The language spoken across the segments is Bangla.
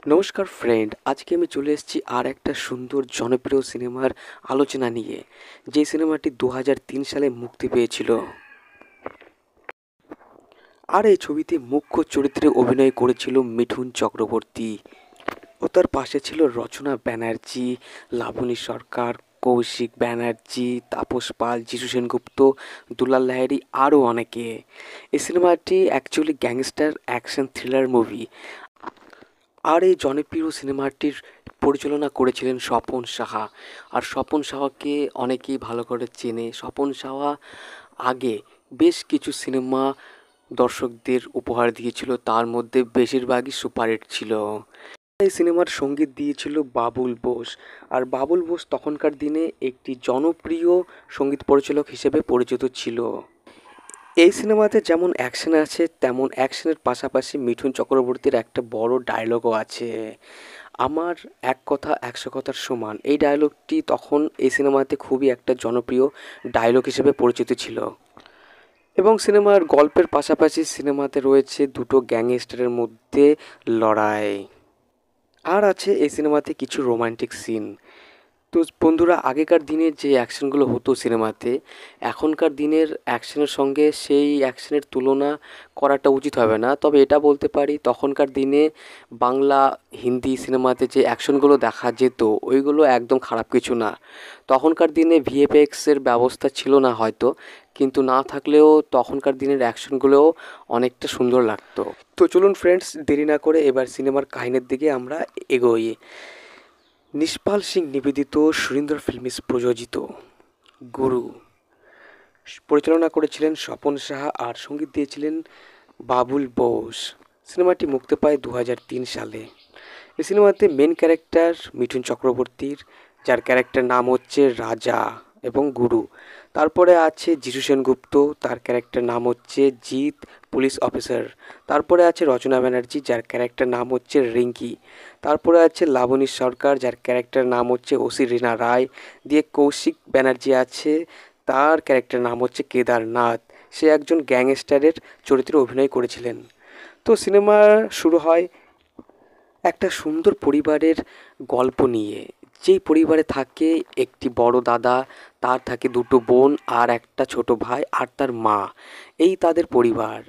নমস্কার ফ্রেন্ড, আজকে আমি চলে এসেছি আর একটা সুন্দর জনপ্রিয় সিনেমার আলোচনা নিয়ে, যে সিনেমাটি 2003 সালে মুক্তি পেয়েছিল। আর এই ছবিতে মুখ্য চরিত্রে অভিনয় করেছিল মিঠুন চক্রবর্তী ও তার পাশে ছিল রচনা ব্যানার্জি, লাবণী সরকার, কৌশিক ব্যানার্জি, তাপস পাল, যিশু সেনগুপ্ত, দুলাল লাহিড়ী আরও অনেকে। এই সিনেমাটি actually gangster action thriller movie. আর এই জনপ্রিয় সিনেমাটির পরিচালনা করেছিলেন স্বপন সাহা। আর স্বপন সাহাকে অনেকেই ভালো করে চেনে। স্বপন সাহা আগে বেশ কিছু সিনেমা দর্শকদের উপহার দিয়েছিল, তার মধ্যে বেশিরভাগই সুপারহিট ছিল। এই সিনেমার সঙ্গীত দিয়েছিল বাবুল বোস। আর বাবুল বোস তখনকার দিনে একটি জনপ্রিয় সঙ্গীত পরিচালক হিসেবে পরিচিত ছিল। এই সিনেমাতে যেমন অ্যাকশন আছে, তেমন অ্যাকশনের পাশাপাশি মিঠুন চক্রবর্তীর একটা বড় ডায়লগও আছে, আমার এক কথা 100 কথার সমান। এই ডায়লগটি তখন এই সিনেমাতে খুবই একটা জনপ্রিয় ডায়লগ হিসেবে পরিচিত ছিল। এবং সিনেমার গল্পের পাশাপাশি সিনেমাতে রয়েছে দুটো গ্যাংস্টারের মধ্যে লড়াই। আর আছে এই সিনেমাতে কিছু রোমান্টিক সিন। তো বন্ধুরা, আগেকার দিনে যে অ্যাকশনগুলো হতো সিনেমাতে, এখনকার দিনের অ্যাকশনের সঙ্গে সেই অ্যাকশনের তুলনা করাটা উচিত হবে না। তবে এটা বলতে পারি, তখনকার দিনে বাংলা হিন্দি সিনেমাতে যে অ্যাকশনগুলো দেখা যেত, ওইগুলো একদম খারাপ কিছু না। তখনকার দিনে ভিএফএক্সের ব্যবস্থা ছিল না হয়তো, কিন্তু না থাকলেও তখনকার দিনের অ্যাকশনগুলোও অনেকটা সুন্দর লাগতো। তো চলুন ফ্রেন্ডস, দেরি না করে এবার সিনেমার কাহিনীর দিকে আমরা এগোই। নিষ্পাল সিং নিবেদিত, সুরিন্দর ফিল্মস প্রযোজিত গুরু পরিচালনা করেছিলেন স্বপন সাহা আর সঙ্গীত দিয়েছিলেন বাবুল বোস। সিনেমাটি মুক্তি পায় 2003 সালে। এই সিনেমাতে মেন ক্যারেক্টার মিঠুন চক্রবর্তীর, যার ক্যারেক্টার নাম হচ্ছে রাজা এবং গুরু। তারপরে আছে যিশু সেনগুপ্ত, তার ক্যারেক্টার নাম হচ্ছে জিৎ, পুলিশ অফিসার। তারপরে আছে রচনা ব্যানার্জি, যার ক্যারেক্টার নাম হচ্ছে রিঙ্কি। তারপরে আছে লাবণী সরকার, যার ক্যারেক্টার নাম হচ্ছে ওসি রীনা রায়। দিয়ে কৌশিক ব্যানার্জি আছে, তার ক্যারেক্টার নাম হচ্ছে কেদারনাথ। সে একজন গ্যাংস্টারের চরিত্রে অভিনয় করেছিলেন। তো সিনেমা শুরু হয় একটা সুন্দর পরিবারের গল্প নিয়ে। যেই পরিবারে থাকে একটি বড় দাদা, তার থাকে দুটো বোন আর একটা ছোট ভাই আর তার মা। এই তাদের পরিবার।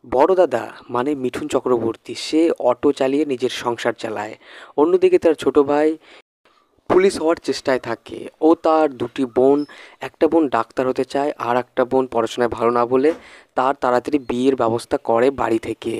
বড় দাদা মানে মিঠুন চক্রবর্তী, সে অটো চালিয়ে নিজের সংসার চালায়। অন্যদিকে তার ছোট ভাই পুলিশ হওয়ার চেষ্টায় থাকে। ও তার দুটি বোন, একটা বোন ডাক্তার হতে চায় আর একটা বোন পড়াশোনায় ভালো না বলে তার তাড়াতাড়ি বিয়ের ব্যবস্থা করে বাড়ি থেকে।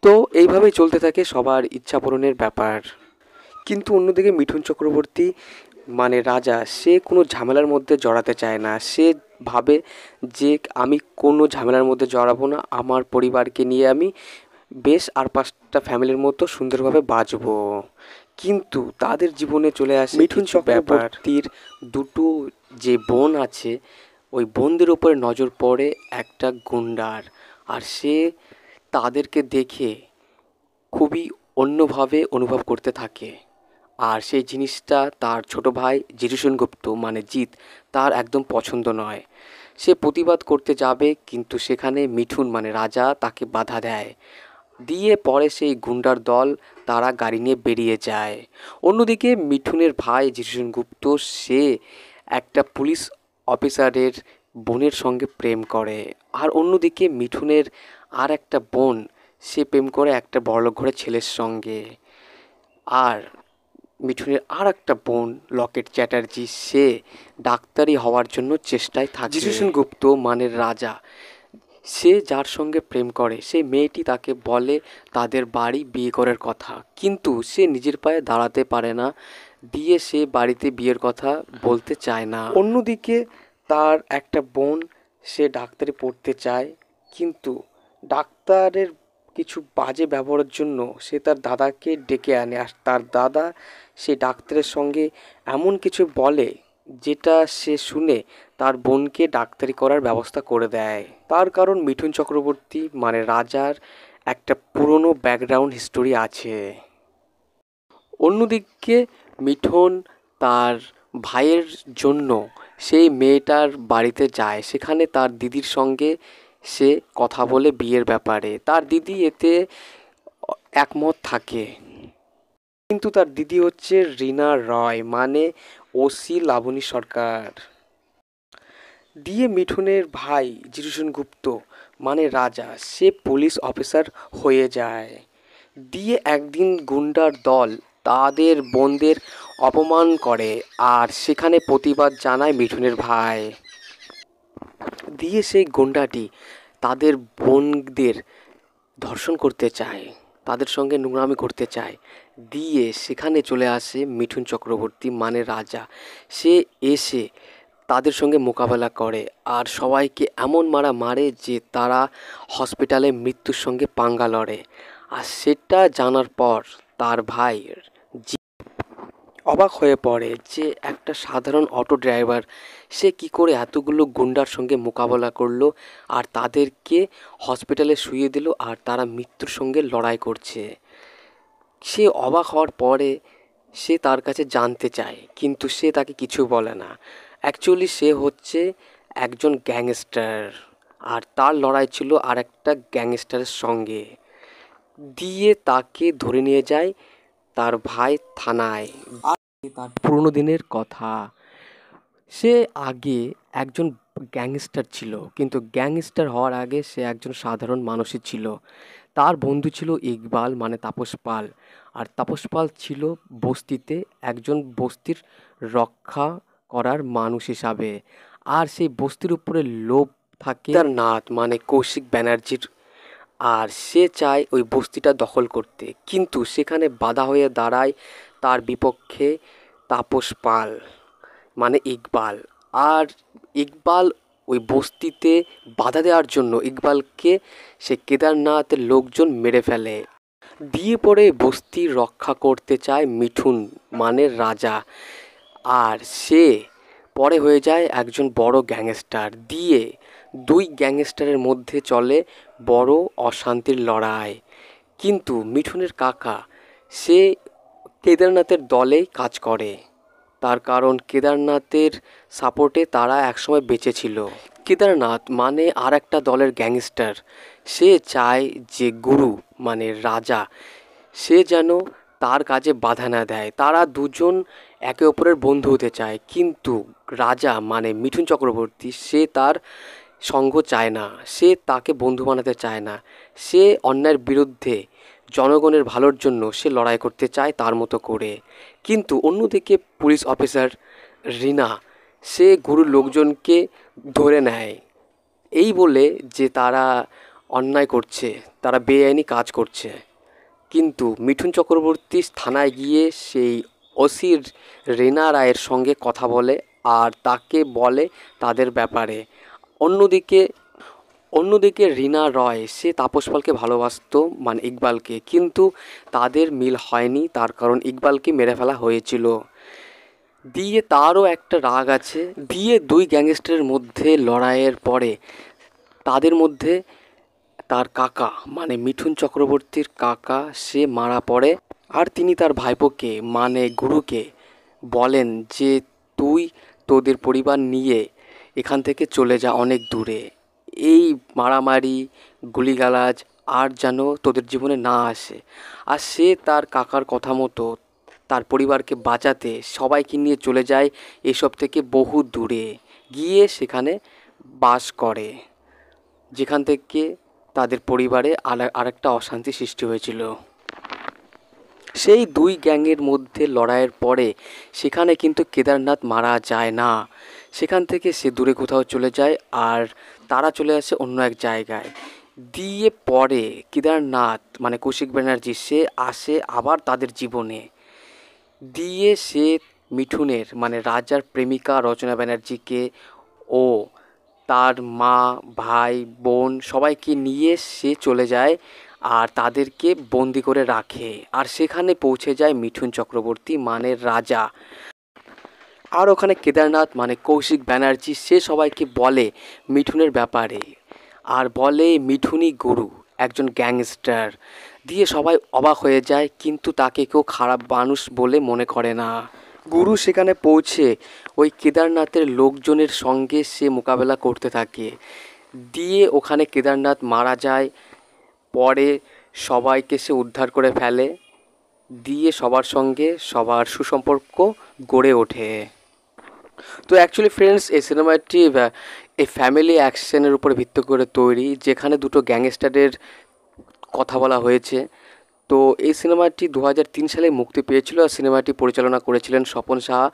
তো এইভাবেই চলতে থাকে সবার ইচ্ছা পূরণের ব্যাপার। কিন্তু অন্যদিকে মিঠুন চক্রবর্তী মানে রাজা, সে কোনো ঝামেলার মধ্যে জড়াতে চায় না। সে ভাবে যে আমি কোনো ঝামেলার মধ্যে জড়াবো না, আমার পরিবারকে নিয়ে আমি বেশ আর পাঁচটা ফ্যামিলির মতো সুন্দরভাবে বাঁচবো। কিন্তু তাদের জীবনে চলে আসে মিঠুন চক্রবর্তীর দুটো যে বোন আছে, ওই বোনদের উপরে নজর পড়ে একটা গুন্ডার। আর সে তাদেরকে দেখে খুবই অন্যভাবে অনুভব করতে থাকে। আর সেই জিনিসটা তার ছোট ভাই যিশু সেনগুপ্ত মানে জিৎ, তার একদম পছন্দ নয়। সে প্রতিবাদ করতে যাবে, কিন্তু সেখানে মিঠুন মানে রাজা তাকে বাধা দেয়। দিয়ে পরে সেই গুন্ডার দল তারা গাড়ি নিয়ে বেরিয়ে যায়। অন্যদিকে মিঠুনের ভাই যিশু সেনগুপ্ত, সে একটা পুলিশ অফিসারের বোনের সঙ্গে প্রেম করে। আর অন্যদিকে মিঠুনের আর একটা বোন, সে প্রেম করে একটা বড়লোক ঘরের ছেলের সঙ্গে। আর মিঠুনের আর একটা বোন লকেট চ্যাটার্জি, সে ডাক্তারি হওয়ার জন্য চেষ্টায় থাকে। যিশু সেনগুপ্ত মানে রাজা, সে যার সঙ্গে প্রেম করে সেই মেয়েটি তাকে বলে তাদের বাড়ি বিয়ে করার কথা, কিন্তু সে নিজের পায়ে দাঁড়াতে পারে না। দিয়ে সে বাড়িতে বিয়ের কথা বলতে চায় না। অন্যদিকে তার একটা বোন, সে ডাক্তারি পড়তে চায়, কিন্তু ডাক্তারের কিছু বাজে ব্যবহারের জন্য সে তার দাদাকে ডেকে আনে। আর তার দাদা সে ডাক্তারের সঙ্গে এমন কিছু বলে, যেটা সে শুনে তার বোনকে ডাক্তারি করার ব্যবস্থা করে দেয়। তার কারণ মিঠুন চক্রবর্তী মানে রাজার একটা পুরনো ব্যাকগ্রাউন্ড হিস্টোরি আছে। অন্যদিকে মিঠুন তার ভাইয়ের জন্য সেই মেয়েটার বাড়িতে যায়। সেখানে তার দিদির সঙ্গে সে কথা বলে বিয়ের ব্যাপারে। তার দিদি এতে একমত থাকে। কিন্তু তার দিদি হচ্ছে রীনা রয় মানে ওসি লাবণী সরকার। দিয়ে মিঠুনের ভাই জিতু সেনগুপ্ত মানে রাজা, সে পুলিশ অফিসার হয়ে যায়। দিয়ে একদিন গুন্ডার দল তাদের বোনদের অপমান করে আর সেখানে প্রতিবাদ জানায় মিঠুনের ভাই। দিয়ে সেই গুন্ডাটি তাদের বোনদের ধর্ষণ করতে চায়, তাদের সঙ্গে নোংরামি করতে চায়। দিয়ে সেখানে চলে আসে মিঠুন চক্রবর্তী মানে রাজা। সে এসে তাদের সঙ্গে মোকাবেলা করে আর সবাইকে এমন মারা মারে যে তারা হসপিটালে মৃত্যুর সঙ্গে পাঙ্গা লড়ে। আর সেটা জানার পর তার ভাই অবাক হয়ে পড়ে যে একটা সাধারণ অটো ড্রাইভার সে কি করে এতগুলো গুন্ডার সঙ্গে মোকাবেলা করলো আর তাদেরকে হসপিটালে শুইয়ে দিল আর তারা মৃত্যুর সঙ্গে লড়াই করছে। সে অবাক হওয়ার পরে সে তার কাছে জানতে চায়, কিন্তু সে তাকে কিছু বলে না। অ্যাকচুয়ালি সে হচ্ছে একজন গ্যাংস্টার আর তার লড়াই ছিল আর একটা গ্যাংস্টারের সঙ্গে। দিয়ে তাকে ধরে নিয়ে যায় তার ভাই থানায়। তার পুরোনো দিনের কথা, সে আগে একজন গ্যাংস্টার ছিল, কিন্তু গ্যাংস্টার হওয়ার আগে সে একজন সাধারণ মানুষই ছিল। তার বন্ধু ছিল ইকবাল মানে তাপস পাল, আর তাপস পাল ছিল বস্তিতে একজন বস্তির রক্ষা করার মানুষ হিসাবে। আর সেই বস্তির উপরে লোভ থাকে তার নাথ মানে কৌশিক ব্যানার্জির, আর সে চায় ওই বস্তিটা দখল করতে, কিন্তু সেখানে বাধা হয়ে দাঁড়ায় তার বিপক্ষে তাপস পাল মানে ইকবাল। আর ইকবাল ওই বস্তিতে বাধা দেওয়ার জন্য ইকবালকে সে কেদারনাথের লোকজন মেরে ফেলে। দিয়ে পরে বস্তি রক্ষা করতে চায় মিঠুন মানে রাজা, আর সে পরে হয়ে যায় একজন বড় গ্যাংস্টার। দিয়ে দুই গ্যাংস্টারের মধ্যে চলে বড় অশান্তির লড়াই। কিন্তু মিঠুনের কাকা সে কেদারনাথের দলেই কাজ করে, তার কারণ কেদারনাথের সাপোর্টে তারা একসময় বেঁচে ছিল। কেদারনাথ মানে আর একটা দলের গ্যাংস্টার, সে চায় যে গুরু মানে রাজা সে যেন তার কাজে বাধা না দেয়। তারা দুজন একে অপরের বন্ধু হতে চায়, কিন্তু রাজা মানে মিঠুন চক্রবর্তী সে তার সঙ্গ চায় না, সে তাকে বন্ধু বানাতে চায় না। সে অন্যায়ের বিরুদ্ধে জনগণের ভালোর জন্য সে লড়াই করতে চায় তার মতো করে। কিন্তু অন্যদিকে পুলিশ অফিসার রিনা সে গুরুর লোকজনকে ধরে নেয় এই বলে যে তারা অন্যায় করছে, তারা বেআইনি কাজ করছে। কিন্তু মিঠুন চক্রবর্তী থানায় গিয়ে সেই ওসির রিনা রায়ের সঙ্গে কথা বলে আর তাকে বলে তাদের ব্যাপারে। অন্যদিকে অন্যদিকে রিনা রয় সে তাপস পালকে ভালোবাসতো মানে ইকবালকে, কিন্তু তাদের মিল হয়নি, তার কারণ ইকবালকে মেরে ফেলা হয়েছিল। দিয়ে তারও একটা রাগ আছে। দিয়ে দুই গ্যাংস্টারের মধ্যে লড়াইয়ের পরে তাদের মধ্যে তার কাকা মানে মিঠুন চক্রবর্তীর কাকা সে মারা পড়ে। আর তিনি তার ভাইপোকে মানে গুরুকে বলেন যে তুই তোদের পরিবার নিয়ে এখান থেকে চলে যা অনেক দূরে, এই মারামারি গুলিগালাজ আর যেন তোদের জীবনে না আসে। আর সে তার কাকার কথা মতো তার পরিবারকে বাঁচাতে সবাইকে নিয়ে চলে যায় এসব থেকে বহু দূরে, গিয়ে সেখানে বাস করে, যেখান থেকে তাদের পরিবারে আরেকটা অশান্তি সৃষ্টি হয়েছিল। সেই দুই গ্যাংয়ের মধ্যে লড়াইয়ের পরে সেখানে কিন্তু কেদারনাথ মারা যায় না, সেখান থেকে সে দূরে কোথাও চলে যায় আর তারা চলে আসে অন্য এক জায়গায়। দিয়ে পরে কেদারনাথ মানে কৌশিক ব্যানার্জি সে আসে আবার তাদের জীবনে। দিয়ে সে মিঠুনের মানে রাজার প্রেমিকা রচনা ব্যানার্জিকে ও তার মা ভাই বোন সবাইকে নিয়ে সে চলে যায় আর তাদেরকে বন্দি করে রাখে। আর সেখানে পৌঁছে যায় মিঠুন চক্রবর্তী মানে রাজা। আর ওখানে কেদারনাথ মানে কৌশিক ব্যানার্জি সে সবাইকে বলে মিঠুনের ব্যাপারে, আর বলে মিঠুনই গুরু একজন গ্যাংস্টার। দিয়ে সবাই অবাক হয়ে যায়, কিন্তু তাকে কেউ খারাপ মানুষ বলে মনে করে না। গুরু সেখানে পৌঁছে ওই কেদারনাথের লোকজনের সঙ্গে সে মোকাবেলা করতে থাকে। দিয়ে ওখানে কেদারনাথ মারা যায়। পরে সবাইকে সে উদ্ধার করে ফেলে, দিয়ে সবার সঙ্গে সবার সুসম্পর্ক গড়ে ওঠে। তো অ্যাকচুয়ালি ফ্রেন্ডস, এই সিনেমাটি এই ফ্যামিলি অ্যাকশনের উপরে ভিত্তি করে তৈরি, যেখানে দুটো গ্যাংস্টারের কথা বলা হয়েছে। তো এই সিনেমাটি 2003 সালে মুক্তি পেয়েছিল, আর সিনেমাটি পরিচালনা করেছিলেন স্বপন সাহা,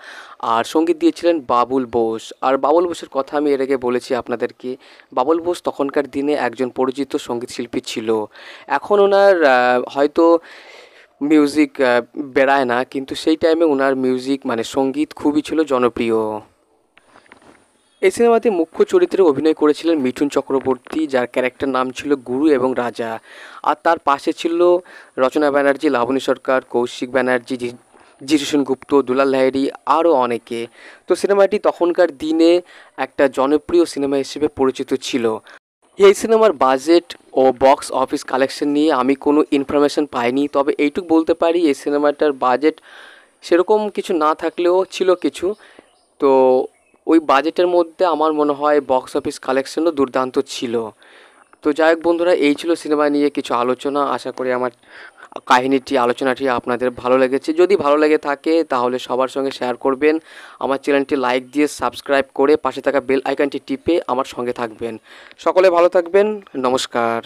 আর সঙ্গীত দিয়েছিলেন বাবুল বোস। আর বাবুল বোসের কথা আমি এর আগে বলেছি আপনাদেরকে। বাবুল বোস তখনকার দিনে একজন পরিচিত সঙ্গীত শিল্পী ছিল। এখন ওনার হয়তো মিউজিক বেরায় না, কিন্তু সেই টাইমে ওনার মিউজিক মানে সঙ্গীত খুবই ছিল জনপ্রিয়। এই সিনেমাতে মুখ্য চরিত্রে অভিনয় করেছিলেন মিঠুন চক্রবর্তী, যার ক্যারেক্টার নাম ছিল গুরু এবং রাজা। আর তার পাশে ছিল রচনা ব্যানার্জি, লাবণী সরকার, কৌশিক ব্যানার্জি, জিতু সেনগুপ্ত, দুলাল লাহিড়ী, আরও অনেকে। তো সিনেমাটি তখনকার দিনে একটা জনপ্রিয় সিনেমা হিসেবে পরিচিত ছিল। এই সিনেমার বাজেট ও বক্স অফিস কালেকশন নিয়ে আমি কোনো ইনফরমেশন পাইনি, তবে এইটুকু বলতে পারি এই সিনেমাটার বাজেট সেরকম কিছু না থাকলেও ছিল কিছু। তো ওই বাজেটের মধ্যে আমার মনে হয় বক্স অফিস কালেকশনও দুর্দান্ত ছিল। তো যাই হোক বন্ধুরা, এই ছিল সিনেমা নিয়ে কিছু আলোচনা। আশা করি আমার আলোচনাটি আপনাদের ভালো লেগেছে। যদি ভালো লেগে থাকে তাহলে সবার সঙ্গে শেয়ার করবেন। আমার চ্যানেলটি লাইক দিয়ে সাবস্ক্রাইব করে পাশে থাকা বেল আইকনটি টিপে আমার সঙ্গে থাকবেন। সকলে ভালো থাকবেন। নমস্কার।